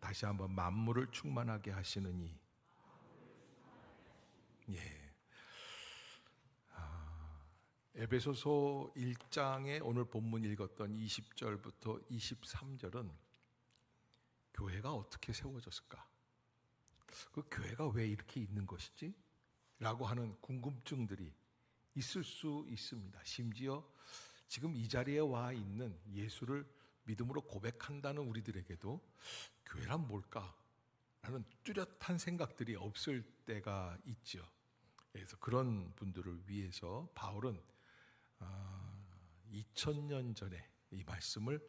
다시 한번 만물을 충만하게 하시느니. 예. 에베소서 1장에 오늘 본문 읽었던 20절부터 23절은 교회가 어떻게 세워졌을까? 그 교회가 왜 이렇게 있는 것이지? 라고 하는 궁금증들이 있을 수 있습니다. 심지어 지금 이 자리에 와 있는 예수를 믿음으로 고백한다는 우리들에게도 교회란 뭘까? 라는 뚜렷한 생각들이 없을 때가 있죠. 그래서 그런 분들을 위해서 바울은 2000년 전에 이 말씀을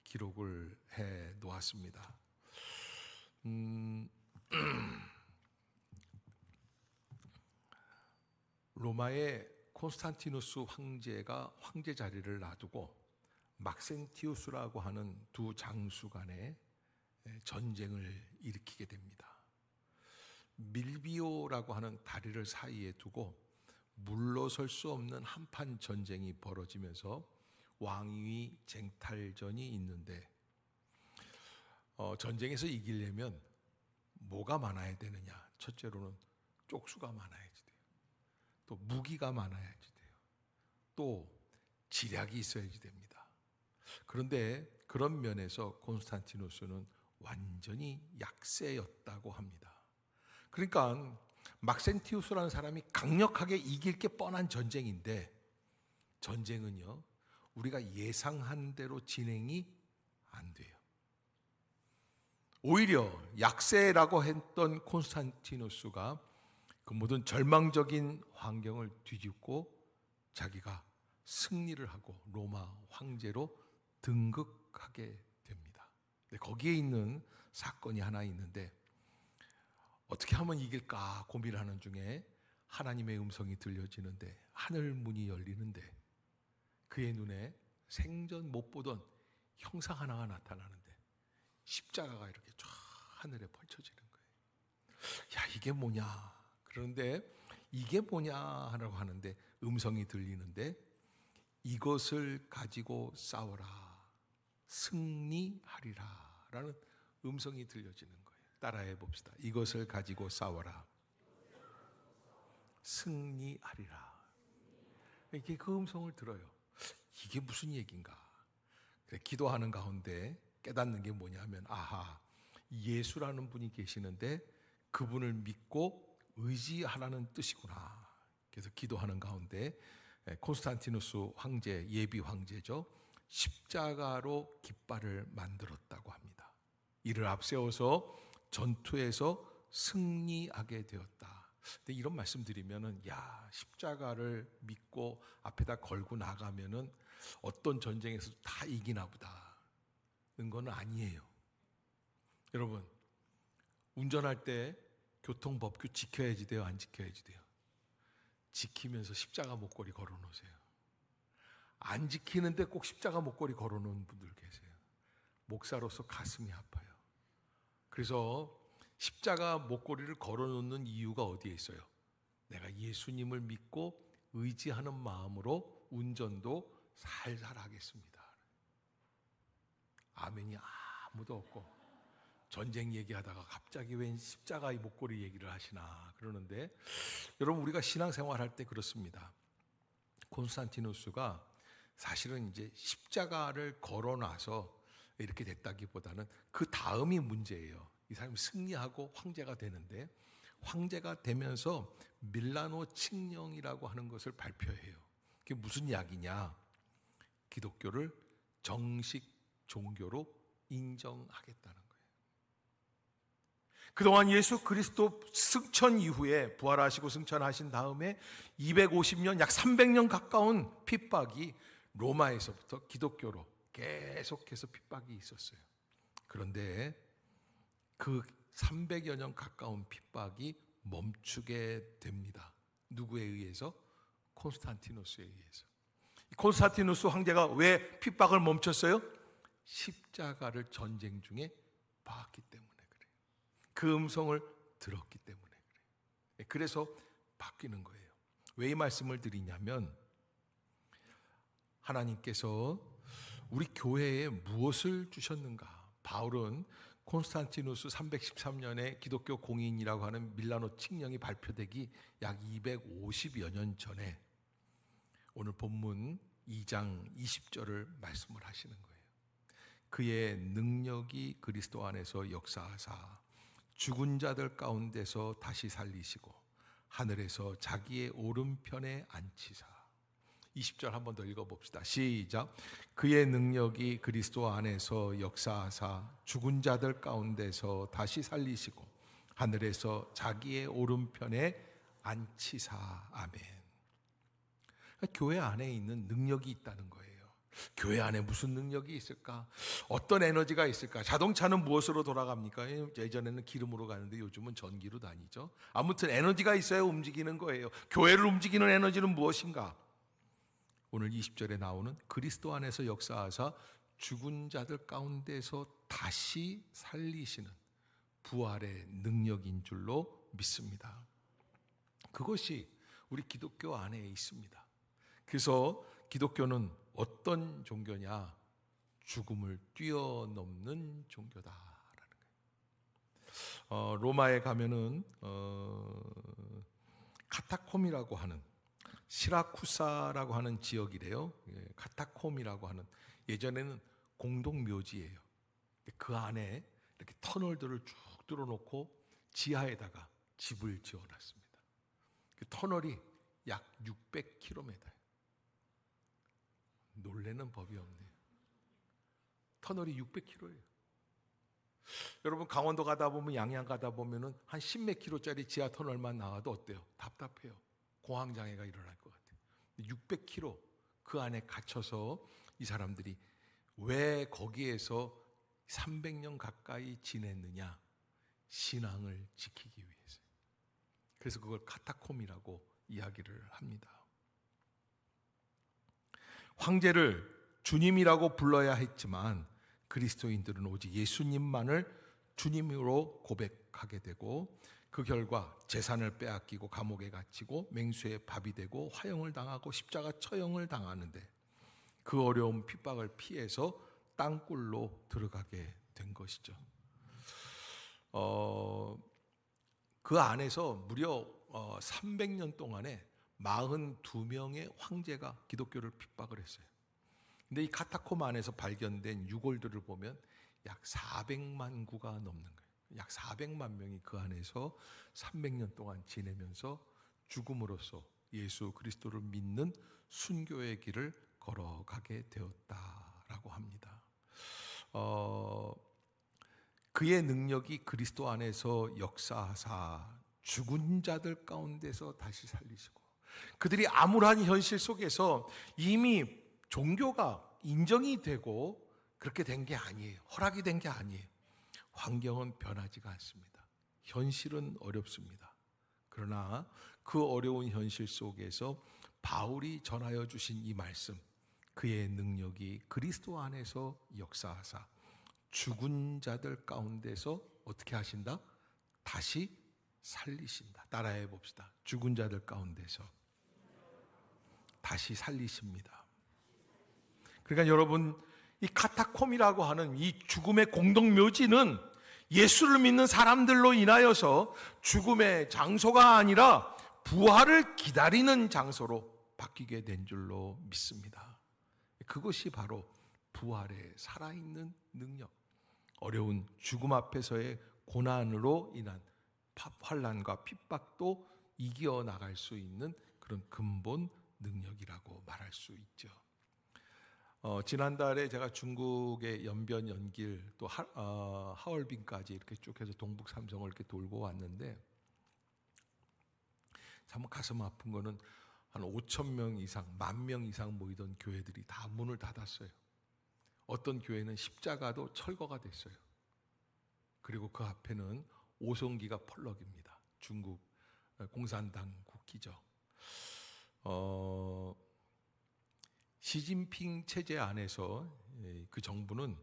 기록을 해 놓았습니다. 로마의 콘스탄티누스 황제가 황제 자리를 놔두고 막센티우스라고 하는 두 장수 간에 전쟁을 일으키게 됩니다. 밀비오라고 하는 다리를 사이에 두고 물러설 수 없는 한판 전쟁이 벌어지면서 왕위 쟁탈전이 있는데 전쟁에서 이기려면 뭐가 많아야 되느냐? 첫째로는 쪽수가 많아야지 돼요. 또 무기가 많아야지 돼요. 또 지략이 있어야지 됩니다. 그런데 그런 면에서 콘스탄티누스는 완전히 약세였다고 합니다. 그러니까 막센티우스라는 사람이 강력하게 이길 게 뻔한 전쟁인데 전쟁은요 우리가 예상한 대로 진행이 안 돼요. 오히려 약세라고 했던 콘스탄티누스가 그 모든 절망적인 환경을 뒤집고 자기가 승리를 하고 로마 황제로 등극하게 됩니다. 거기에 있는 사건이 하나 있는데 어떻게 하면 이길까 고민하는 중에 하나님의 음성이 들려지는데 하늘 문이 열리는데 그의 눈에 생전 못 보던 형상 하나가 나타나는데 십자가가 이렇게 쫙 하늘에 펼쳐지는 거예요. 야, 이게 뭐냐? 그런데 이게 뭐냐 하라고 하는데 음성이 들리는데 이것을 가지고 싸워라. 승리하리라. 라는 음성이 들려지는 거예요. 따라해 봅시다. 이것을 가지고 싸워라. 승리하리라. 이게 그 음성을 들어요. 이게 무슨 얘기인가? 그래, 기도하는 가운데 깨닫는 게 뭐냐면 아하, 예수라는 분이 계시는데 그분을 믿고 의지하라는 뜻이구나. 그래서 기도하는 가운데 콘스탄티누스 황제, 예비 황제죠. 십자가로 깃발을 만들었다고 합니다. 이를 앞세워서 전투에서 승리하게 되었다. 근데 이런 말씀 드리면은 야, 십자가를 믿고 앞에다 걸고 나가면은 어떤 전쟁에서 다 이기나 보다. 는 건 아니에요. 여러분, 운전할 때 교통법규 지켜야지 돼요, 안 지켜야지 돼요? 지키면서 십자가 목걸이 걸어 놓으세요. 안 지키는데 꼭 십자가 목걸이 걸어 놓은 분들 계세요. 목사로서 가슴이 아파요. 그래서 십자가 목걸이를 걸어 놓는 이유가 어디에 있어요? 내가 예수님을 믿고 의지하는 마음으로 운전도 살살 하겠습니다. 아멘이 아무도 없고 전쟁 얘기하다가 갑자기 웬 십자가의 목걸이 얘기를 하시나 그러는데 여러분 우리가 신앙생활할 때 그렇습니다. 콘스탄티누스가 사실은 이제 십자가를 걸어놔서 이렇게 됐다기보다는 그 다음이 문제예요. 이 사람이 승리하고 황제가 되는데 황제가 되면서 밀라노 칙령이라고 하는 것을 발표해요. 그게 무슨 이야기냐? 기독교를 정식 종교로 인정하겠다는 거예요. 그동안 예수 그리스도 승천 이후에 부활하시고 승천하신 다음에 250년, 약 300년 가까운 핍박이 로마에서부터 기독교로 계속해서 핍박이 있었어요. 그런데 그 300여 년 가까운 핍박이 멈추게 됩니다. 누구에 의해서? 콘스탄티누스에 의해서. 콘스탄티누스 황제가 왜 핍박을 멈췄어요? 십자가를 전쟁 중에 봤기 때문에 그래요. 그 음성을 들었기 때문에 그래요. 그래서 바뀌는 거예요. 왜 이 말씀을 드리냐면 하나님께서 우리 교회에 무엇을 주셨는가? 바울은 콘스탄티누스 313년에 기독교 공인이라고 하는 밀라노 칙령이 발표되기 약 250여 년 전에 오늘 본문 2장 20절을 말씀을 하시는 거예요. 그의 능력이 그리스도 안에서 역사하사 죽은 자들 가운데서 다시 살리시고 하늘에서 자기의 오른편에 앉히사. 20절 한 번 더 읽어봅시다. 시작. 그의 능력이 그리스도 안에서 역사하사 죽은 자들 가운데서 다시 살리시고 하늘에서 자기의 오른편에 앉히사. 아멘. 교회 안에 있는 능력이 있다는 거예요. 교회 안에 무슨 능력이 있을까? 어떤 에너지가 있을까? 자동차는 무엇으로 돌아갑니까? 예전에는 기름으로 가는데 요즘은 전기로 다니죠. 아무튼 에너지가 있어야 움직이는 거예요. 교회를 움직이는 에너지는 무엇인가? 오늘 20절에 나오는 그리스도 안에서 역사하사 죽은 자들 가운데서 다시 살리시는 부활의 능력인 줄로 믿습니다. 그것이 우리 기독교 안에 있습니다. 그래서 기독교는 어떤 종교냐? 죽음을 뛰어넘는 종교다라는 거예요. 로마에 가면은 카타콤이라고 하는 시라쿠사라고 하는 지역이래요. 카타콤이라고 하는 예전에는 공동묘지예요. 그 안에 이렇게 터널들을 쭉 뚫어놓고 지하에다가 집을 지어놨습니다. 그 터널이 약 600km. 놀래는 법이 없네요. 터널이 600km예요. 여러분 강원도 가다 보면 양양 가다 보면은 한 10몇 킬로짜리 지하 터널만 나와도 어때요? 답답해요. 공황장애가 일어날 것 같아요. 600km 그 안에 갇혀서 이 사람들이 왜 거기에서 300년 가까이 지냈느냐? 신앙을 지키기 위해서. 그래서 그걸 카타콤이라고 이야기를 합니다. 황제를 주님이라고 불러야 했지만 그리스도인들은 오직 예수님만을 주님으로 고백하게 되고 그 결과 재산을 빼앗기고 감옥에 갇히고 맹수의 밥이 되고 화형을 당하고 십자가 처형을 당하는데 그 어려운 핍박을 피해서 땅굴로 들어가게 된 것이죠. 그 안에서 무려 300년 동안에 42명의 황제가 기독교를 핍박을 했어요. 근데 이 카타콤 안에서 발견된 유골들을 보면 약 400만 구가 넘는 거예요. 약 400만 명이 그 안에서 300년 동안 지내면서 죽음으로써 예수 그리스도를 믿는 순교의 길을 걸어가게 되었다라고 합니다. 그의 능력이 그리스도 안에서 역사하사 죽은 자들 가운데서 다시 살리시고 그들이 암울한 현실 속에서 이미 종교가 인정이 되고 그렇게 된 게 아니에요. 허락이 된 게 아니에요. 환경은 변하지가 않습니다. 현실은 어렵습니다. 그러나 그 어려운 현실 속에서 바울이 전하여 주신 이 말씀, 그의 능력이 그리스도 안에서 역사하사 죽은 자들 가운데서 어떻게 하신다? 다시 살리신다. 따라해 봅시다. 죽은 자들 가운데서 다시 살리십니다. 그러니까 여러분, 이 카타콤이라고 하는 이 죽음의 공동묘지는 예수를 믿는 사람들로 인하여서 죽음의 장소가 아니라 부활을 기다리는 장소로 바뀌게 된 줄로 믿습니다. 그것이 바로 부활의 살아있는 능력, 어려운 죽음 앞에서의 고난으로 인한 환난과 핍박도 이겨나갈 수 있는 그런 근본 능력이라고 말할 수 있죠. 지난달에 제가 중국의 연변 연길 또 하얼빈까지 이렇게 쭉 해서 동북 삼성을 이렇게 돌고 왔는데 참 가슴 아픈 거는 한 5천 명 이상, 10,000명 이상 모이던 교회들이 다 문을 닫았어요. 어떤 교회는 십자가도 철거가 됐어요. 그리고 그 앞에는 오송기가 펄럭입니다. 중국 공산당 국기죠. 시진핑 체제 안에서 그 정부는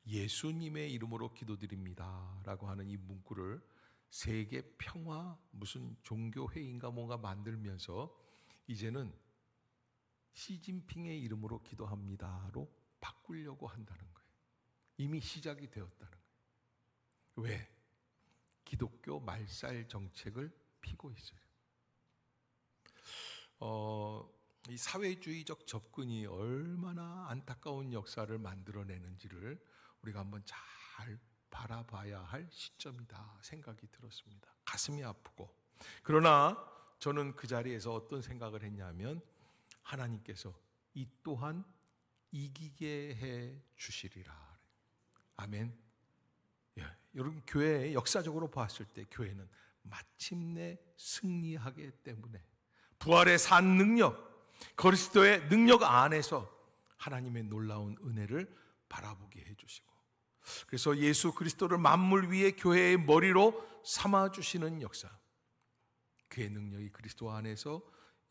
예수님의 이름으로 기도드립니다 라고 하는 이 문구를 세계 평화 무슨 종교회의인가 뭔가 만들면서 이제는 시진핑의 이름으로 기도합니다로 바꾸려고 한다는 거예요. 이미 시작이 되었다는 거예요. 왜? 기독교 말살 정책을 피고 있어요. 이 사회주의적 접근이 얼마나 안타까운 역사를 만들어내는지를 우리가 한번 잘 바라봐야 할 시점이다 생각이 들었습니다. 가슴이 아프고, 그러나 저는 그 자리에서 어떤 생각을 했냐면, 하나님께서 이 또한 이기게 해 주시리라. 아멘. 예, 여러분, 교회 역사적으로 봤을 때 교회는 마침내 승리하기 때문에 부활의 산 능력, 그리스도의 능력 안에서 하나님의 놀라운 은혜를 바라보게 해주시고, 그래서 예수 그리스도를 만물 위에 교회의 머리로 삼아주시는 역사, 그의 능력이 그리스도 안에서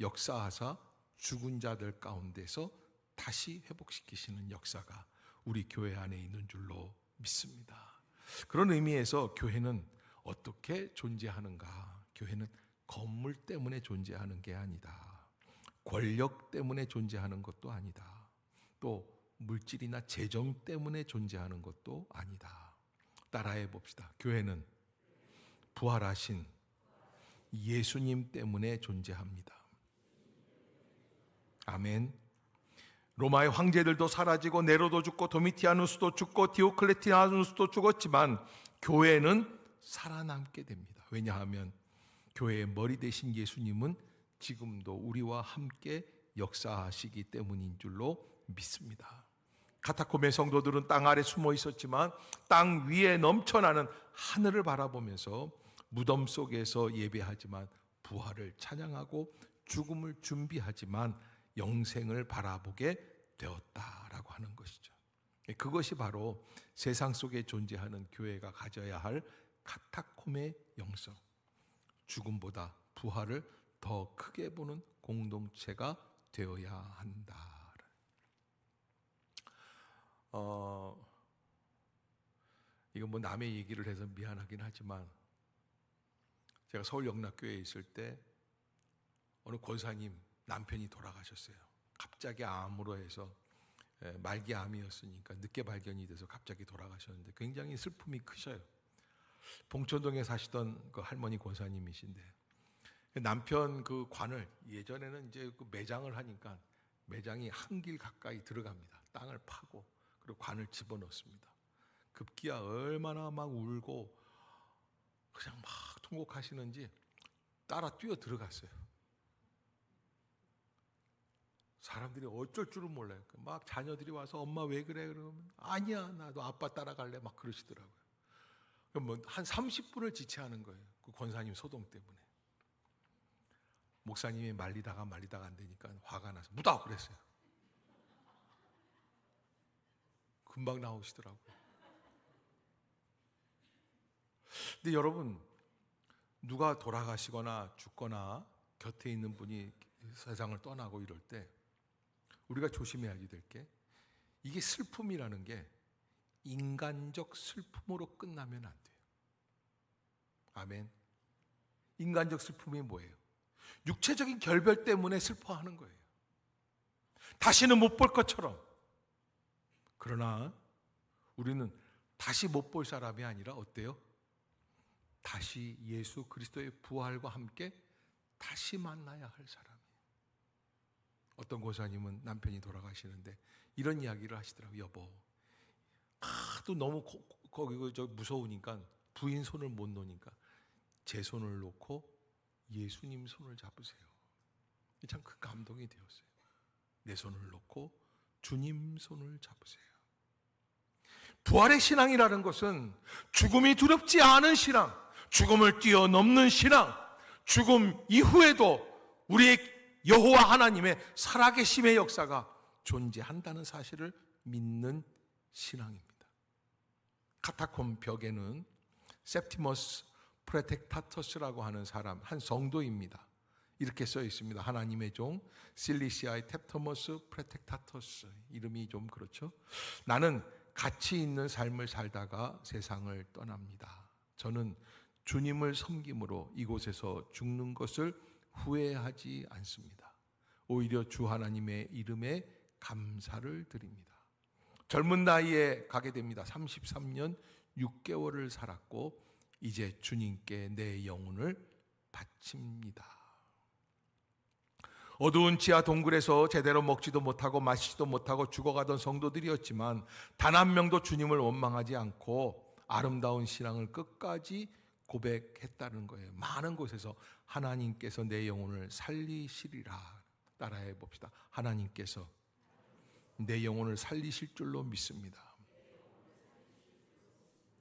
역사하사 죽은 자들 가운데서 다시 회복시키시는 역사가 우리 교회 안에 있는 줄로 믿습니다. 그런 의미에서 교회는 어떻게 존재하는가? 교회는 건물 때문에 존재하는 게 아니다. 권력 때문에 존재하는 것도 아니다. 또 물질이나 재정 때문에 존재하는 것도 아니다. 따라해 봅시다. 교회는 부활하신 예수님 때문에 존재합니다. 아멘. 로마의 황제들도 사라지고 네로도 죽고 도미티아누스도 죽고 디오클레티아누스도 죽었지만 교회는 살아남게 됩니다. 왜냐하면 교회의 머리 되신 예수님은 지금도 우리와 함께 역사하시기 때문인 줄로 믿습니다. 카타콤의 성도들은 땅 아래 숨어 있었지만 땅 위에 넘쳐나는 하늘을 바라보면서 무덤 속에서 예배하지만 부활을 찬양하고 죽음을 준비하지만 영생을 바라보게 되었다라고 하는 것이죠. 그것이 바로 세상 속에 존재하는 교회가 가져야 할 카타콤의 영성, 죽음보다 부활을 더 크게 보는 공동체가 되어야 한다. 이거 뭐 남의 얘기를 해서 미안하긴 하지만, 제가 서울 영락교회에 있을 때 어느 권사님 남편이 돌아가셨어요. 갑자기 암으로 해서, 말기 암이었으니까 늦게 발견이 돼서 갑자기 돌아가셨는데 굉장히 슬픔이 크셔요. 봉천동에 사시던 그 할머니 권사님이신데, 남편 그 관을, 예전에는 이제 그 매장을 하니까 매장이 한 길 가까이 들어갑니다. 땅을 파고 그리고 관을 집어넣습니다. 급기야 얼마나 막 울고 그냥 막 통곡하시는지 따라 뛰어 들어갔어요. 사람들이 어쩔 줄은 몰라요. 막 자녀들이 와서 엄마 왜 그래? 그러면 아니야, 나도 아빠 따라갈래. 막 그러시더라고요. 그럼 뭐 한 30분을 지체하는 거예요. 그 권사님 소동 때문에. 목사님이 말리다가 안 되니까 화가 나서 묻어 그랬어요. 금방 나오시더라고요. 근데 여러분, 누가 돌아가시거나 죽거나 곁에 있는 분이 세상을 떠나고 이럴 때 우리가 조심해야 될 게, 이게 슬픔이라는 게 인간적 슬픔으로 끝나면 안 돼요. 아멘. 인간적 슬픔이 뭐예요? 육체적인 결별 때문에 슬퍼하는 거예요. 다시는 못 볼 것처럼. 그러나 우리는 다시 못 볼 사람이 아니라 어때요? 다시 예수 그리스도의 부활과 함께 다시 만나야 할 사람이에요. 어떤 고사님은 남편이 돌아가시는데 이런 이야기를 하시더라고요. 여보, 또 너무 무서우니까 부인 손을 못 놓으니까 제 손을 놓고 예수님 손을 잡으세요. 참 큰 감동이 되었어요. 내 손을 놓고 주님 손을 잡으세요. 부활의 신앙이라는 것은 죽음이 두렵지 않은 신앙, 죽음을 뛰어넘는 신앙, 죽음 이후에도 우리의 여호와 하나님의 살아계심의 역사가 존재한다는 사실을 믿는 신앙입니다. 카타콤 벽에는 셉티머스 프레텍타터스라고 하는 사람, 한 성도입니다. 이렇게 써 있습니다. 하나님의 종 실리시아의 탭터머스 프레텍타터스. 이름이 좀 그렇죠. 나는 가치 있는 삶을 살다가 세상을 떠납니다. 저는 주님을 섬김으로 이곳에서 죽는 것을 후회하지 않습니다. 오히려 주 하나님의 이름에 감사를 드립니다. 젊은 나이에 가게 됩니다. 33년 6개월을 살았고 이제 주님께 내 영혼을 바칩니다. 어두운 지하 동굴에서 제대로 먹지도 못하고 마시지도 못하고 죽어가던 성도들이었지만 단 한 명도 주님을 원망하지 않고 아름다운 신앙을 끝까지 고백했다는 거예요. 많은 곳에서 하나님께서 내 영혼을 살리시리라. 따라해 봅시다. 하나님께서 내 영혼을 살리실 줄로 믿습니다.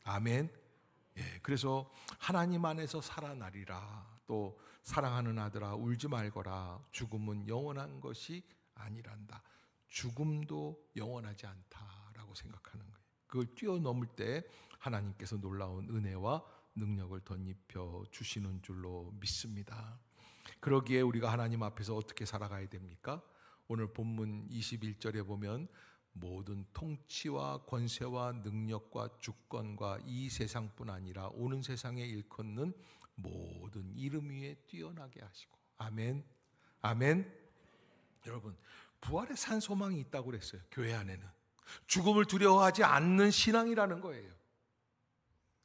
아멘. 예, 그래서 하나님 안에서 살아나리라. 또 사랑하는 아들아 울지 말거라. 죽음은 영원한 것이 아니란다. 죽음도 영원하지 않다라고 생각하는 거예요. 그걸 뛰어넘을 때 하나님께서 놀라운 은혜와 능력을 덧입혀 주시는 줄로 믿습니다. 그러기에 우리가 하나님 앞에서 어떻게 살아가야 됩니까? 오늘 본문 21절에 보면 모든 통치와 권세와 능력과 주권과 이 세상뿐 아니라 오는 세상에 일컫는 모든 이름 위에 뛰어나게 하시고. 아멘. 아멘. 여러분, 부활의 산 소망이 있다고 그랬어요. 교회 안에는 죽음을 두려워하지 않는 신앙이라는 거예요.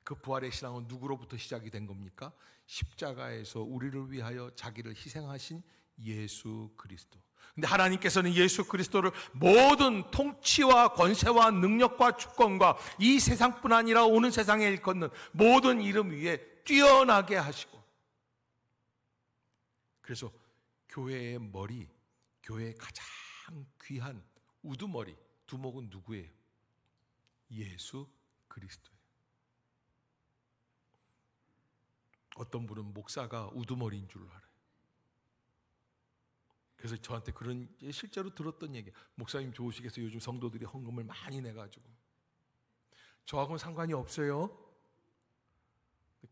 그 부활의 신앙은 누구로부터 시작이 된 겁니까? 십자가에서 우리를 위하여 자기를 희생하신 예수 그리스도. 근데 하나님께서는 예수 그리스도를 모든 통치와 권세와 능력과 주권과 이 세상뿐 아니라 오는 세상에 일컫는 모든 이름 위에 뛰어나게 하시고, 그래서 교회의 머리, 교회의 가장 귀한 우두머리, 두목은 누구예요? 예수 그리스도예요. 어떤 분은 목사가 우두머리인 줄 알아요. 그래서 저한테 그런, 실제로 들었던 얘기, 목사님 좋으시겠어요? 요즘 성도들이 헌금을 많이 내가지고. 저하고는 상관이 없어요.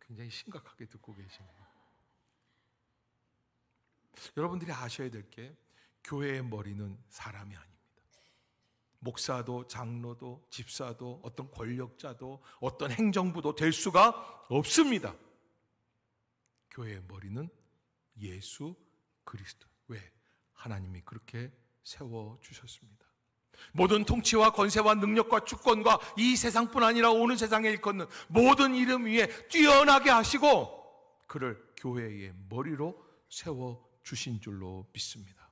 굉장히 심각하게 듣고 계시네요. 여러분들이 아셔야 될 게, 교회의 머리는 사람이 아닙니다. 목사도 장로도 집사도 어떤 권력자도 어떤 행정부도 될 수가 없습니다. 교회의 머리는 예수 그리스도. 왜? 하나님이 그렇게 세워주셨습니다. 모든 통치와 권세와 능력과 주권과 이 세상뿐 아니라 오는 세상에 일컫는 모든 이름 위에 뛰어나게 하시고 그를 교회의 머리로 세워주신 줄로 믿습니다.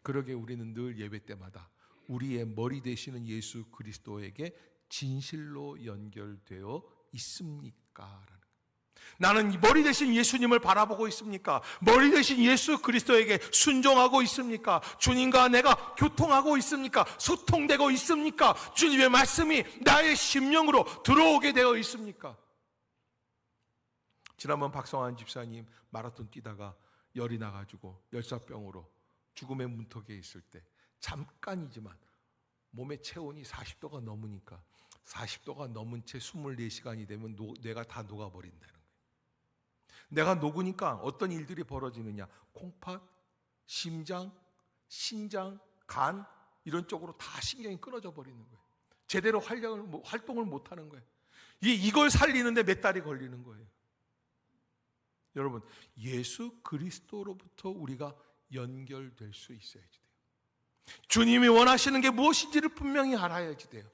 그러게 우리는 늘 예배 때마다 우리의 머리 되시는 예수 그리스도에게 진실로 연결되어 있습니까? 나는 머리 되신 예수님을 바라보고 있습니까? 머리 되신 예수 그리스도에게 순종하고 있습니까? 주님과 내가 교통하고 있습니까? 소통되고 있습니까? 주님의 말씀이 나의 심령으로 들어오게 되어 있습니까? 지난번 박성환 집사님 마라톤 뛰다가 열이 나가지고 열사병으로 죽음의 문턱에 있을 때 잠깐이지만 몸의 체온이 40도가 넘으니까 40도가 넘은 채 24시간이 되면 뇌가 다 녹아버린다는 거예요. 내가 녹으니까 어떤 일들이 벌어지느냐, 콩팥, 심장, 신장, 간 이런 쪽으로 다 신경이 끊어져 버리는 거예요. 제대로 활동을 못하는 거예요. 이걸 살리는데 몇 달이 걸리는 거예요. 여러분, 예수 그리스도로부터 우리가 연결될 수 있어야지 돼요. 주님이 원하시는 게 무엇인지를 분명히 알아야지 돼요.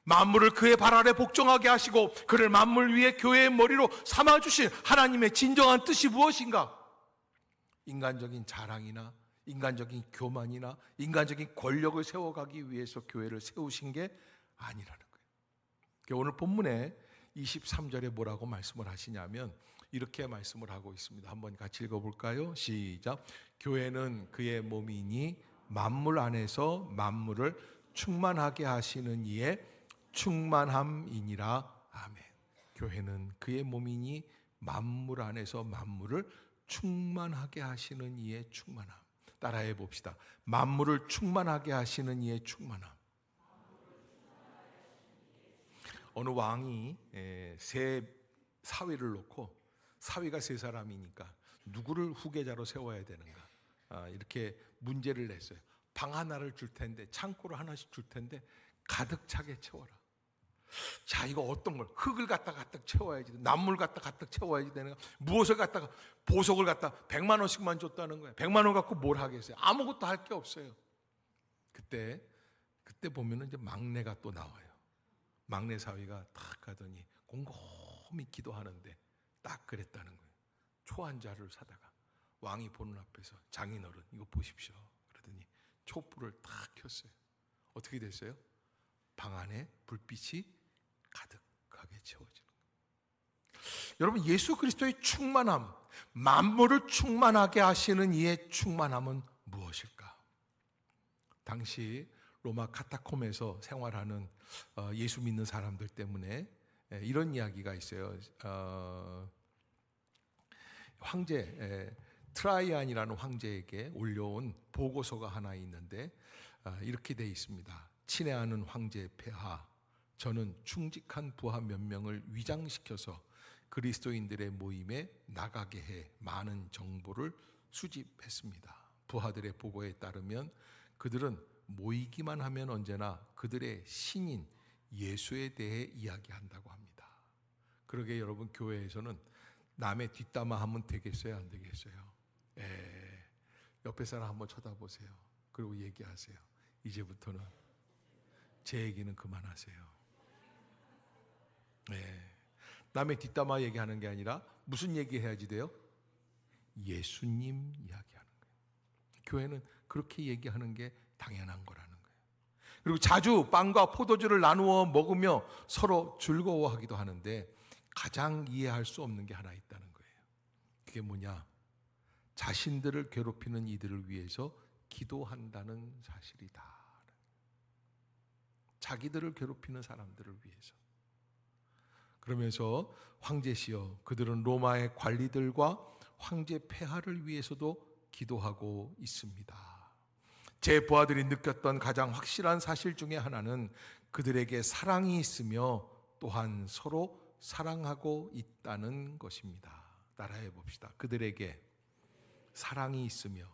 만물을 그의 발 아래 복종하게 하시고 그를 만물 위에 교회의 머리로 삼아주신 하나님의 진정한 뜻이 무엇인가? 인간적인 자랑이나 인간적인 교만이나 인간적인 권력을 세워가기 위해서 교회를 세우신 게 아니라는 거예요. 오늘 본문에 23절에 뭐라고 말씀을 하시냐면 이렇게 말씀을 하고 있습니다. 한번 같이 읽어볼까요? 시작. 교회는 그의 몸이니 만물 안에서 만물을 충만하게 하시는 이의 충만함이니라. 아멘. 교회는 그의 몸이니 만물 안에서 만물을 충만하게 하시는 이의 충만함. 따라해 봅시다. 만물을 충만하게 하시는 이의 충만함. 어느 왕이 세 사위를 놓고, 사위가 세 사람이니까 누구를 후계자로 세워야 되는가, 이렇게 문제를 냈어요. 방 하나를 줄 텐데, 창고를 하나씩 줄 텐데 가득 차게 채워라. 자, 이거 어떤 걸, 흙을 갖다 가득 채워야지, 나물 갖다 가득 채워야지 되는 거야. 무엇을 갖다가, 보석을 갖다 100만 원씩만 줬다는 거예요. 100만 원 갖고 뭘 하겠어요? 아무것도 할 게 없어요. 그때 보면은 이제 막내가 또 나와요. 막내 사위가 딱 가더니 곰곰이 기도하는데 딱 그랬다는 거예요. 초 한 자루를 사다가 왕이 보는 앞에서 장인어른 이거 보십시오. 그러더니 촛불을 딱 켰어요. 어떻게 됐어요? 방 안에 불빛이 가득하게 채워지는 거예요. 여러분, 예수 그리스도의 충만함, 만물을 충만하게 하시는 이의 충만함은 무엇일까? 당시 로마 카타콤에서 생활하는 예수 믿는 사람들 때문에 이런 이야기가 있어요. 황제 트라이안이라는 황제에게 올려온 보고서가 하나 있는데 이렇게 돼 있습니다. 친애하는 황제 폐하, 저는 충직한 부하 몇 명을 위장시켜서 그리스도인들의 모임에 나가게 해 많은 정보를 수집했습니다. 부하들의 보고에 따르면 그들은 모이기만 하면 언제나 그들의 신인 예수에 대해 이야기한다고 합니다. 그러게 여러분, 교회에서는 남의 뒷담화 하면 되겠어요, 안 되겠어요? 옆에 사람 한번 쳐다보세요. 그리고 얘기하세요. 이제부터는 제 얘기는 그만하세요. 남의 뒷담화 얘기하는 게 아니라 무슨 얘기 해야지 돼요? 예수님 이야기하는 거예요. 교회는 그렇게 얘기하는 게 당연한 거라는 거예요. 그리고 자주 빵과 포도주를 나누어 먹으며 서로 즐거워하기도 하는데 가장 이해할 수 없는 게 하나 있다는 거예요. 그게 뭐냐? 자신들을 괴롭히는 이들을 위해서 기도한다는 사실이다. 자기들을 괴롭히는 사람들을 위해서. 그러면서 황제시여, 그들은 로마의 관리들과 황제 폐하를 위해서도 기도하고 있습니다. 제 부하들이 느꼈던 가장 확실한 사실 중에 하나는 그들에게 사랑이 있으며 또한 서로 사랑하고 있다는 것입니다. 따라해 봅시다. 그들에게 사랑이 있으며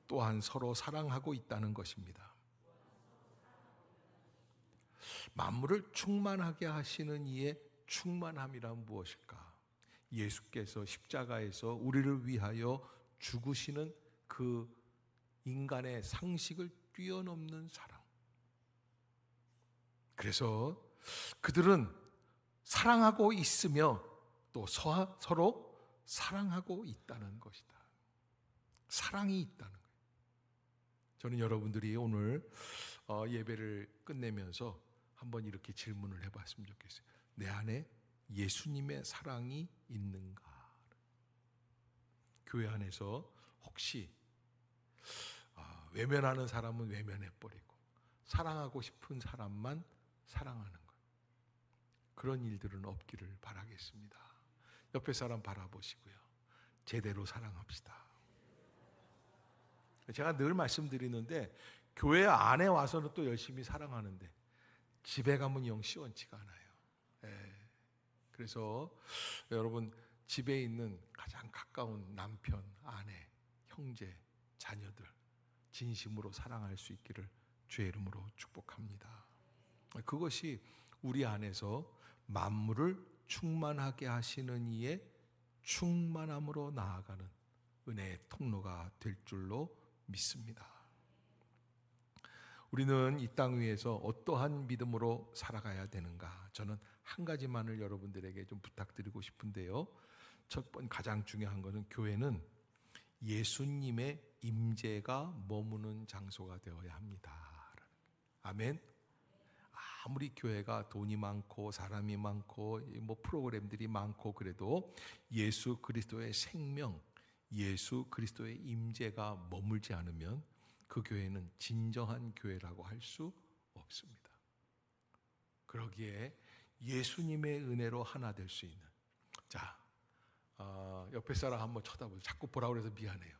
또한 서로 사랑하고 있다는 것입니다. 만물을 충만하게 하시는 이의 충만함이란 무엇일까? 예수께서 십자가에서 우리를 위하여 죽으시는 그 인간의 상식을 뛰어넘는 사랑. 그래서 그들은 사랑하고 있으며 또 서로 사랑하고 있다는 것이다. 사랑이 있다는 거예요. 저는 여러분들이 오늘 예배를 끝내면서 한번 이렇게 질문을 해봤으면 좋겠어요. 내 안에 예수님의 사랑이 있는가? 교회 안에서 혹시 외면하는 사람은 외면해버리고 사랑하고 싶은 사람만 사랑하는 것, 그런 일들은 없기를 바라겠습니다. 옆에 사람 바라보시고요. 제대로 사랑합시다. 제가 늘 말씀드리는데 교회 안에 와서는 또 열심히 사랑하는데 집에 가면 영 시원치가 않아요. 그래서 여러분, 집에 있는 가장 가까운 남편, 아내, 형제, 자녀들 진심으로 사랑할 수 있기를 주의 이름으로 축복합니다. 그것이 우리 안에서 만물을 충만하게 하시는 이의 충만함으로 나아가는 은혜의 통로가 될 줄로 믿습니다. 우리는 이 땅 위에서 어떠한 믿음으로 살아가야 되는가? 저는 한 가지만을 여러분들에게 좀 부탁드리고 싶은데요. 첫 번째, 가장 중요한 것은 교회는 예수님의 임재가 머무는 장소가 되어야 합니다. 아멘. 아무리 교회가 돈이 많고 사람이 많고 뭐 프로그램들이 많고 그래도 예수 그리스도의 생명, 예수 그리스도의 임재가 머물지 않으면 그 교회는 진정한 교회라고 할 수 없습니다. 그러기에 예수님의 은혜로 하나 될 수 있는, 자, 옆에 사람 한번 쳐다보세요. 자꾸 보라고 그래서 미안해요.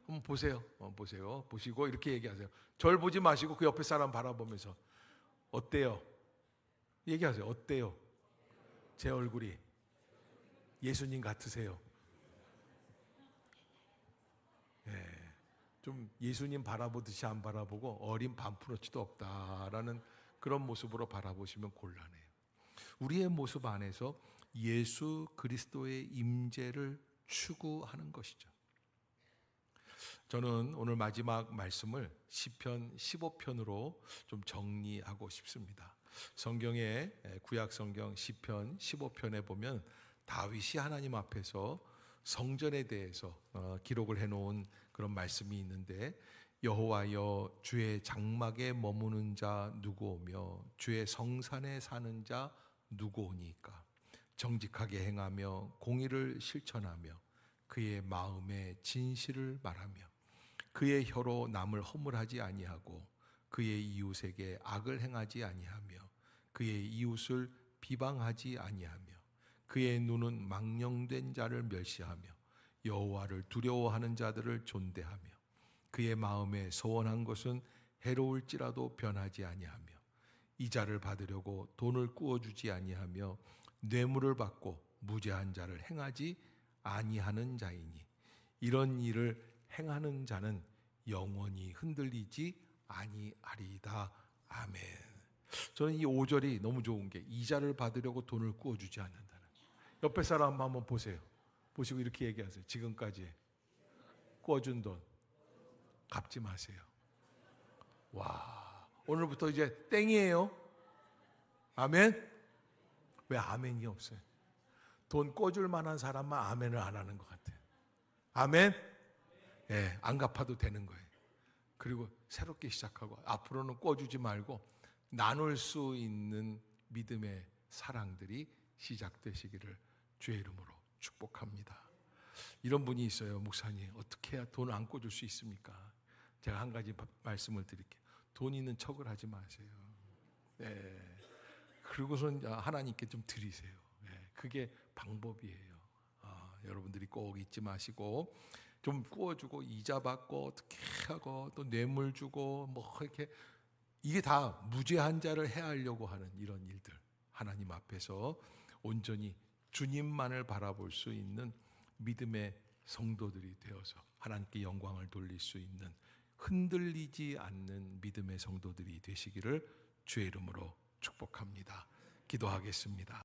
한번 보세요. 보세요. 보시고 이렇게 얘기하세요. 절 보지 마시고 그 옆에 사람 바라보면서 어때요? 얘기하세요. 어때요? 제 얼굴이 예수님 같으세요? 좀 예수님 바라보듯이 안 바라보고 어린 반프로치도 없다라는 그런 모습으로 바라보시면 곤란해요. 우리의 모습 안에서 예수 그리스도의 임재를 추구하는 것이죠. 저는 오늘 마지막 말씀을 시편 15편으로 좀 정리하고 싶습니다. 성경에 구약 성경 시편 15편에 보면 다윗이 하나님 앞에서 성전에 대해서 기록을 해놓은 그런 말씀이 있는데, 여호와여 주의 장막에 머무는 자 누구오며 주의 성산에 사는 자 누구오니까. 정직하게 행하며 공의를 실천하며 그의 마음에 진실을 말하며 그의 혀로 남을 허물하지 아니하고 그의 이웃에게 악을 행하지 아니하며 그의 이웃을 비방하지 아니하며 그의 눈은 망령된 자를 멸시하며 여호와를 두려워하는 자들을 존대하며 그의 마음에 소원한 것은 해로울지라도 변하지 아니하며 이자를 받으려고 돈을 꾸어주지 아니하며 뇌물을 받고 무죄한 자를 행하지 아니하는 자이니 이런 일을 행하는 자는 영원히 흔들리지 아니하리다. 아멘. 저는 이 5절이 너무 좋은 게, 이자를 받으려고 돈을 꾸어주지 않는다는. 옆에 사람 한번 보세요. 보시고 이렇게 얘기하세요. 지금까지 꾸어준 돈 갚지 마세요. 와, 오늘부터 이제 땡이에요. 아멘. 왜 아멘이 없어요? 돈 꿔줄 만한 사람만 아멘을 안 하는 것 같아요. 아멘. 예, 안 갚아도 되는 거예요. 그리고 새롭게 시작하고 앞으로는 꿔주지 말고 나눌 수 있는 믿음의 사랑들이 시작되시기를 주의 이름으로 축복합니다. 이런 분이 있어요. 목사님, 어떻게 해야 돈을 안 꿔줄 수 있습니까? 제가 한 가지 말씀을 드릴게요. 돈 있는 척을 하지 마세요. 네. 그리고선 하나님께 좀 드리세요. 네. 그게 방법이에요. 여러분들이 꼭 잊지 마시고 좀 꾸어주고 이자 받고 어떻게 하고 또 뇌물 주고 뭐 이렇게, 이게 다 무죄한 자를 해하려고 하는 이런 일들, 하나님 앞에서 온전히 주님만을 바라볼 수 있는 믿음의 성도들이 되어서 하나님께 영광을 돌릴 수 있는 흔들리지 않는 믿음의 성도들이 되시기를 주의 이름으로 축복합니다. 기도하겠습니다.